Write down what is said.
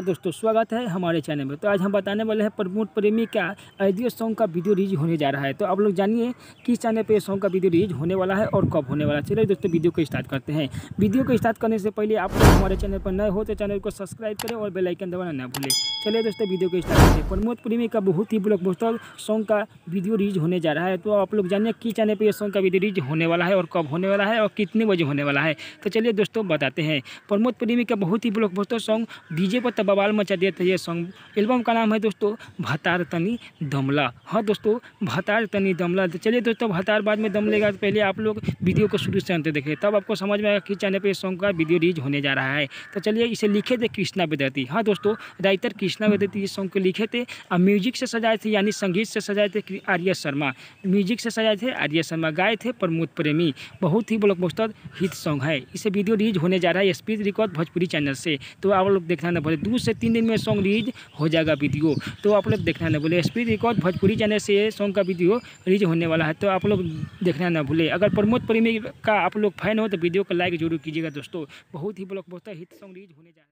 दोस्तों, स्वागत है हमारे चैनल में। तो आज हम बताने वाले हैं प्रमोद प्रेमी का ऑडियो सॉन्ग का वीडियो रिलीज होने जा रहा है। तो आप लोग जानिए किस चैनल पे सॉन्ग का वीडियो रिलीज होने वाला है और कब होने वाला है। चलिए दोस्तों, वीडियो को स्टार्ट करते हैं। वीडियो को स्टार्ट करने से पहले आप लोग हमारे चैनल पर नए हो तो चैनल को सब्सक्राइब करें और बेल आइकन दबाना ना भूलें। चलिए दोस्तों, वीडियो को स्टार्ट करते हैं। प्रमोद प्रेमी का बहुत ही ब्लॉकबस्टर सॉन्ग का वीडियो रिलीज होने जा रहा है। तो आप लोग जानिए किस चैनल पर सॉन्ग का वीडियो रिलीज होने वाला है और कब होने वाला है और कितने बजे होने वाला है। तो चलिए दोस्तों बताते हैं। प्रमोद प्रेमी का बहुत ही ब्लॉकबस्टर सॉन्ग डीजे पर बवाल मचा दिया था। ये सॉन्ग एल्बम का नाम है दोस्तों भतार तनी दमला। हाँ दोस्तों, भतार तनी दमला। तो चलिए दोस्तों, भतार बाद में दम लेगा। तो पहले आप लोग वीडियो को शुरू से अंत देखें, तब आपको समझ में आएगा कि चैनल पे सॉन्ग का वीडियो रिलीज होने जा रहा है। तो चलिए, इसे लिखे थे कृष्णा वेदर्ती। हाँ दोस्तों, राइटर कृष्णा वेदर्ती इस सॉन्ग को लिखे थे और म्यूजिक से सजाए थे, यानी संगीत से सजाए थे आर्या शर्मा। म्यूजिक से सजाए थे आर्या शर्मा, गाए थे प्रमोद प्रेमी। बहुत ही ब्लॉकबस्टर हिट सॉन्ग है। इसे वीडियो रिलीज होने जा रहा है स्पीड रिकॉर्ड भोजपुरी चैनल से। तो आप लोग देखना न भूलें, 2 से 3 दिन में सॉन्ग रिलीज हो जाएगा वीडियो। तो आप लोग देखना न भूलें, स्पीड रिकॉर्ड भोजपुरी चैनल से सॉन्ग का वीडियो रिलीज होने वाला है। तो आप लोग देखना न भूलें। अगर प्रमोद प्रेमी का आप लोग फैन हो तो वीडियो को लाइक जरूर कीजिएगा दोस्तों। बहुत ही ब्लॉकबस्टर हिट सॉन्ग रिलीज होने जा रहा है।